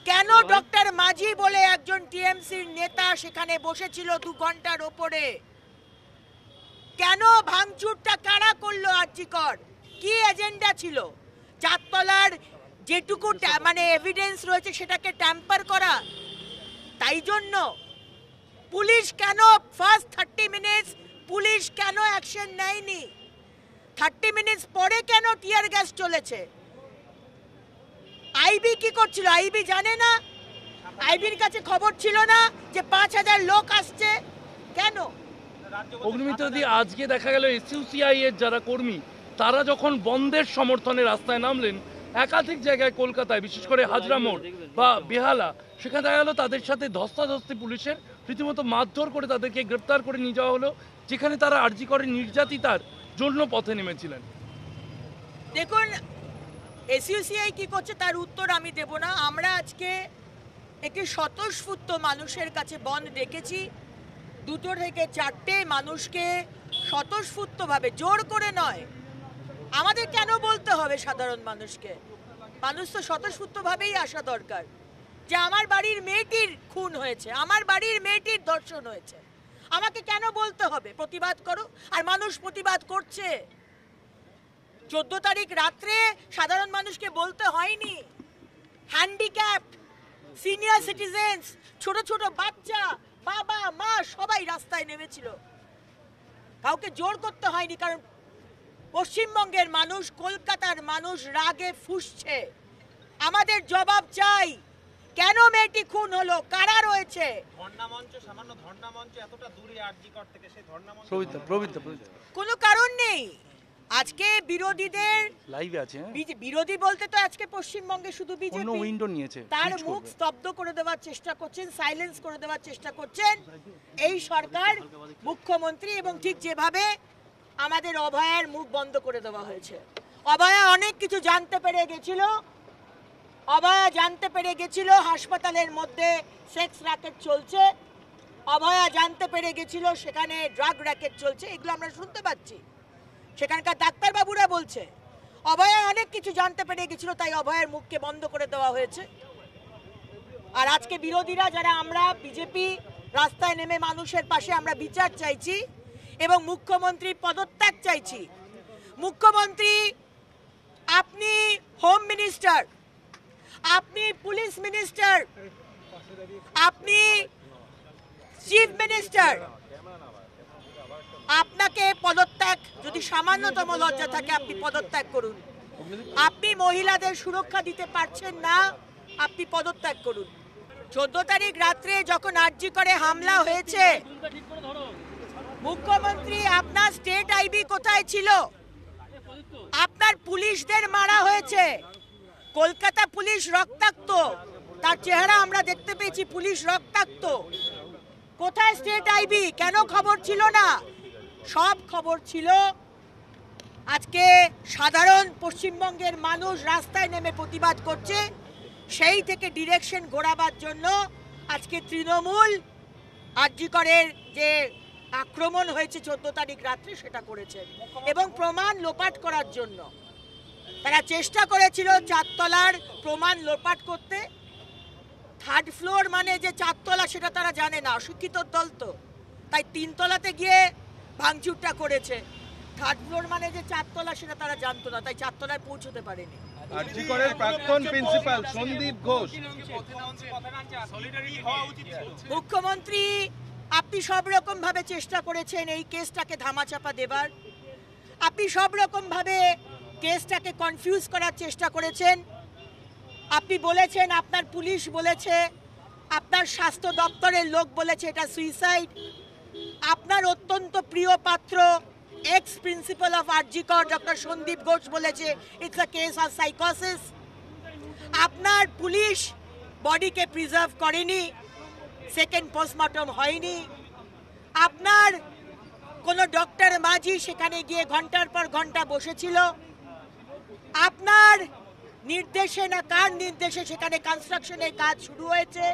কেন ডক্টর মাঝি বলে একজন টিএমসির নেতা সেখানে বসেছিল 2 ঘন্টার ওপরে? কেন ভাঙচুরটা কারা করলো? আরজিকর কি এজেন্ডা ছিল? চারতলার যেটুকু মানে এভিডেন্স রয়েছে সেটাকে ট্যাম্পার করা? তাই জন্য পুলিশ কেন ফার্স্ট 30 মিনিটস পুলিশ কেন অ্যাকশন নেয়নি? 30 মিনিটস পরে কেন টিয়ার গ্যাস চলেছে? আইবি কি করছিল? আইবি জানে না? আইবির কাছে খবর ছিল না যে 5000 লোক আসছে? কেন? অগ্নিমিত্রদি, আজকে দেখা গেল এসইউসিআই এর যারা কর্মী তারা যখন বন্ধের সমর্থনে রাস্তায় নামলেন একাধিক জায়গায় কলকাতায়, বিশেষ করে হাজরা মোড় বা বেহালা, সেখানে দেখা গেল তাদের সাথে ধস্তাধস্তি পুলিশের, রীতিমতো মারধর করে তাদেরকে গ্রেপ্তার করে নিয়ে যাওয়া হলো, যেখানে তারা আরজি করে নির্যাতিতার জন্য পথে নেমেছিলেন। দেখুন, এসইউসিআই কি করছে তার উত্তর আমি দেব না। আমরা আজকে একটি স্বতঃস্ফূর্ত মানুষের কাছে বন্ধ ডেকেছি। 2 থেকে 4টে মানুষকে স্বতঃস্ফূর্তভাবে, জোর করে নয়। আমাদের কেন বলতে হবে সাধারণ মানুষকে? মানুষ তো স্বতঃস্ফূর্তভাবেই আসা দরকার। যে আমার বাড়ির মেয়েটির খুন হয়েছে, আমার বাড়ির মেয়েটির ধর্ষণ হয়েছে, আমাকে কেন বলতে হবে প্রতিবাদ করো? আর মানুষ প্রতিবাদ করছে। 14 তারিখ রাত্রে সাধারণ মানুষকে বলতে হয়নি। হ্যান্ডিক্যাপ, সিনিয়র সিটিজেন্স, ছোট ছোট বাচ্চা, বাবা মা সবাই রাস্তায় নেমেছিল। কাউকে জোর করতে হয়নি, কারণ পশ্চিমবঙ্গের মানুষ, কলকাতার মানুষ রাগে ফুঁসছে। আমাদের জবাব চাই। কেন মেয়েটি খুন হলো? কারা রয়েছে? সামান্য ধর্ণা মঞ্চ এতটা দূরে আরজিকর থেকে, সেই ধর্ণা মঞ্চ কোনো কারণ নেই। আজকে বিরোধীদের লাইভে আছে, বিরোধী বলতে তো আজকে পশ্চিমবঙ্গে শুধু বিজেপি উইন্ডো নিয়েছে, তার মুখ স্তব্ধ করে দেওয়ার চেষ্টা করছেন, সাইলেন্স করে দেওয়ার চেষ্টা করছেন এই সরকার, মুখ্যমন্ত্রী। এবং ঠিক যেভাবে আমাদের অভয়ার মুখ বন্ধ করে দেওয়া হয়েছে। অভয়া অনেক কিছু জানতে পেরে গেছিল। অভয়া জানতে পেরে গেছিল হাসপাতালের মধ্যে সেক্স র্যাকেট চলছে। অভয়া জানতে পেরে গেছিল সেখানে ড্রাগ র্যাকেট চলছে। এগুলো আমরা শুনতে পাচ্ছি, সেখানকার ডাক্তারবাবুরা বলছে। অভয়া অনেক কিছু জানতে পেরে গেছিল, তাই অভয়ের মুখকে বন্ধ করে দেওয়া হয়েছে। আর আজকে বিরোধীরা যারা, আমরা বিজেপি রাস্তায় নেমে মানুষের পাশে আমরা বিচার চাইছি এবং মুখ্যমন্ত্রীর পদত্যাগ চাইছি। মুখ্যমন্ত্রী, আপনি হোম মিনিস্টার, আপনি পুলিশ মিনিস্টার, আপনি চিফ মিনিস্টার, আপনাকে পদত্যাগ, যদি সামান্যতম লজ্জা থাকে আপনি পদত্যাগ করুন। আপনি মহিলাদের সুরক্ষা দিতে পারছেন না, আপনি পদত্যাগ করুন। 14 তারিখ রাত্রে যখন আরজি করে হামলা হয়েছে, মুখ্যমন্ত্রী আপনার স্টেট আইবি কোথায় ছিল? আপনার পুলিশদের মারা হয়েছে। কলকাতা পুলিশ রক্তাক্ত, তার চেহারা আমরা দেখতে পেয়েছি, পুলিশ রক্তাক্ত। কোথায় স্টেট আইবি? কেন খবর ছিল না? সব খবর ছিল। আজকে সাধারণ পশ্চিমবঙ্গের মানুষ রাস্তায় নেমে প্রতিবাদ করছে, সেই থেকে ডিরেকশন ঘোরাবার জন্য আজকে তৃণমূল আরজি করের যে আক্রমণ হয়েছে 14 তারিখ রাত্রে সেটা করেছে এবং প্রমাণ লোপাট করার জন্য তারা চেষ্টা করেছিল চারতলার প্রমাণ লোপাট করতে। 3rd ফ্লোর মানে যে 4 তলা সেটা তারা জানে না, অশিক্ষিত দল তো, তাই 3 তলাতে গিয়ে ভাঙচুরটা করেছে। 3rd ফ্লোর মানে যে 4 তলা সেটা তারা জানতো না, তাই 4 তলায় পৌঁছতে পারেনি। আরজি করের প্রাক্তন প্রিন্সিপাল সন্দীপ ঘোষ, মুখ্যমন্ত্রী আপনি সব রকম ভাবে চেষ্টা করেছেন এই কেসটাকে ধামাচাপা দেবার। আপনি সব রকম ভাবে কেসটাকে কনফিউজ করার চেষ্টা করেছেন। আপনি বলেছেন, আপনার পুলিশ বলেছে, আপনার স্বাস্থ্য দপ্তরের লোক বলেছে এটা সুইসাইড। আপনার অত্যন্ত প্রিয় পাত্র এক্স প্রিন্সিপাল অফ আরজি কর ডক্টর সন্দীপ ঘোষ বলেছে ইটস আ কেস অফ সাইকোসিস। আপনার পুলিশ বডিকে প্রিজার্ভ করেনি, সেকেন্ড পোস্টমর্টম হয়নি। আপনার কোনো ডক্টর মাঝি সেখানে গিয়ে ঘন্টার পর ঘন্টা বসেছিল। আপনার নির্দেশে না কার নির্দেশে সেখানে কনস্ট্রাকশনের কাজ শুরু হয়েছে।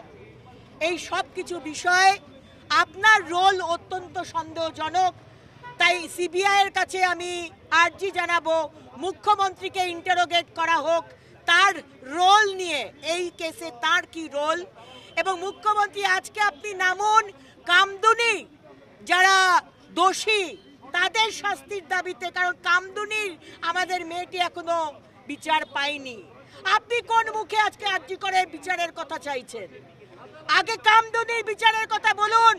এই সব কিছু বিষয় আপনার রোল অত্যন্ত সন্দেহজনক। তাই সিবিআই এর কাছে আমি আর্জি জানাবো মুখ্যমন্ত্রীকে ইন্টারোগেট করা হোক, তার রোল নিয়ে, এই কেসে তার কি রোল। এবং মুখ্যমন্ত্রী আজকে আপনি নামুন, কামদুনি যারা দোষী তাদের শাস্তির দাবিতে, কারণ কামদুনির আমাদের মেয়েটি এখনো বিচার পায়নি। আপনি কোন মুখে আজকে আরজি করে বিচারের কথা চাইছেন? আগে কামদুনির বিচারের কথা বলুন,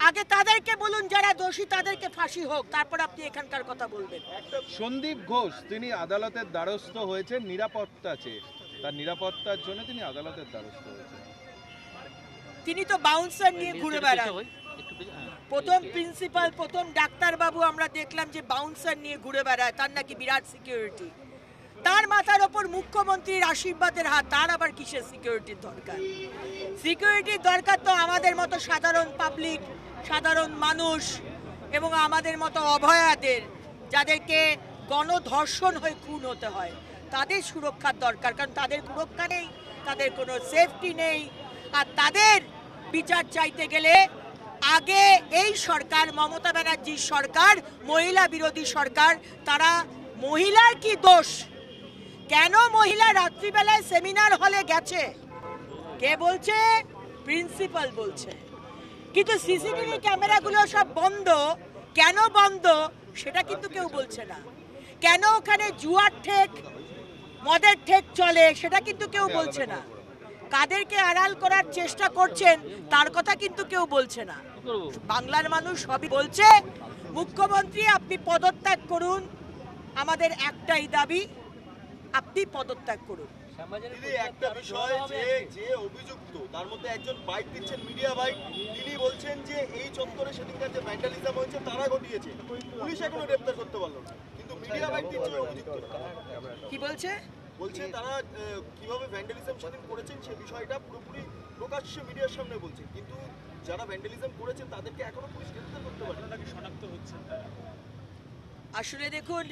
আগে তাদেরকে বলুন যারা দোষী তাদেরকে ফাঁসি হোক, তারপর আপনি এখানকার কথা বলবেন। সন্দীপ ঘোষ তিনি আদালতের দ্বারস্থ হয়েছেন নিরাপত্তা চেয়ে, তার নিরাপত্তার জন্য তিনি আদালতের দ্বারস্থ হয়েছেন। তিনি তো বাউন্সার নিয়ে ঘুরে বেড়ান। প্রথম প্রিন্সিপাল, প্রথম ডাক্তারবাবু আমরা দেখলাম যে বাউন্সার নিয়ে ঘুরে বেড়ায়, তার নাকি বিরাট সিকিউরিটি। তার মাথার ওপর মুখ্যমন্ত্রীর আশীর্বাদের হাত, তার আবার কিসের সিকিউরিটির দরকার? সিকিউরিটির দরকার তো আমাদের মতো সাধারণ পাবলিক, সাধারণ মানুষ এবং আমাদের মতো অভয়াদের, যাদেরকে গণধর্ষণ হয়ে খুন হতে হয়, তাদের সুরক্ষার দরকার। কারণ তাদের সুরক্ষা নেই, তাদের কোনো সেফটি নেই। আর তাদের বিচার চাইতে গেলে আগে এই সরকার, মমতা ব্যানার্জির সরকার, মহিলা বিরোধী সরকার, তারা মহিলার কি দোষ? কেন মহিলা রাত্রিবেলায় সেমিনার হলে গেছে? কে বলছে? প্রিন্সিপাল বলছে। কিন্তু সিসিটিভি ক্যামেরাগুলো সব বন্ধ। কেন বন্ধ সেটা কিন্তু কেউ বলছে না। কেন ওখানে জুয়ার ঠেক, মদের ঠেক চলে সেটা কিন্তু কেউ বলছে না। কাদেরকে আড়াল করার চেষ্টা করছেন তার কথা কিন্তু কেউ বলছে না। বাংলার মানুষ সবই বলছে, মুখ্যমন্ত্রী আপনি পদত্যাগ করুন, আমাদের একটাই দাবি, আপনি পদত্যাগ করুন। একটা বিষয় যে অভিযুক্ত তার মধ্যে একজন বাইক দিচ্ছেন, মিডিয়া বাইক, তিনি বলছেন যে এই চত্বরে সেদিনকার যে ভ্যান্ডালিজম হয়েছে তারা ঘটিয়েছে, পুলিশ এখনো গ্রেপ্তার করতে পারলো না, কিন্তু মিডিয়া বাইক দিচ্ছে অভিযুক্ত। কি বলছে? বলছে তারা কিভাবে ভ্যান্ডালিজম সেদিন করেছেন সে বিষয়টা পুরোপুরি প্রকাশ্যে মিডিয়ার সামনে বলছে, কিন্তু যারা ভ্যান্ডালিজম করেছে তাদেরকে এখনো পুলিশ গ্রেপ্তার করতে পারে না, শনাক্ত হচ্ছে। আসলে দেখুন,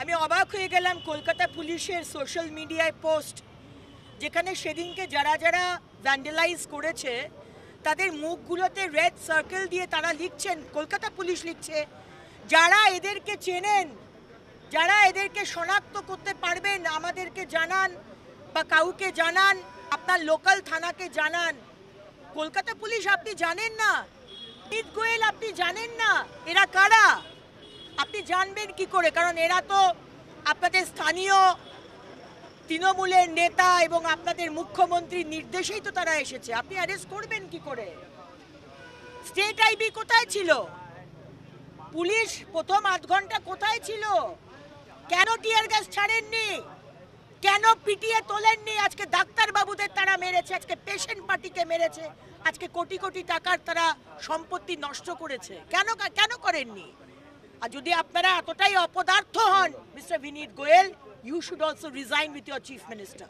আমি অবাক হয়ে গেলাম কলকাতা পুলিশের সোশ্যাল মিডিয়ায় পোস্ট, যেখানে সেদিনকে যারা যারা ভ্যান্ডালাইজ করেছে তাদের মুখগুলোতে রেড সার্কেল দিয়ে তারা লিখছেন, কলকাতা পুলিশ লিখছে, যারা এদেরকে চেনেন, যারা এদেরকে শনাক্ত করতে পারবেন আমাদেরকে জানান বা কাউকে জানান, আপনার লোকাল থানাকে জানান। কলকাতা পুলিশ আপনি জানেন না? বিনীত গোয়েল আপনি জানেন না এরা কারা? আপনি জানবেন কি করে? কারণ এরা তো আপনাদের স্থানীয় তৃণমূলের নেতা এবং আপনাদের মুখ্যমন্ত্রীর নির্দেশেই তো তারা এসেছে। আপনি অ্যারেস্ট করবেন কি করে? স্টেট আইবি কোথায় ছিল? পুলিশ প্রথম 8 ঘন্টা কোথায় ছিল? কেন টিয়ার গ্যাস ছাড়েননি? কেন পিটিয়ে তোলেননি? আজকে ডাক্তারবাবুদের তারা মেরেছে, আজকে পেশেন্ট পার্টিকে মেরেছে, আজকে কোটি কোটি টাকার তারা সম্পত্তি নষ্ট করেছে। কেন করেননি? আর যদি আপনারা এতটাই অপদার্থ হন, mister Vineet Goel, you should also resign with your chief minister.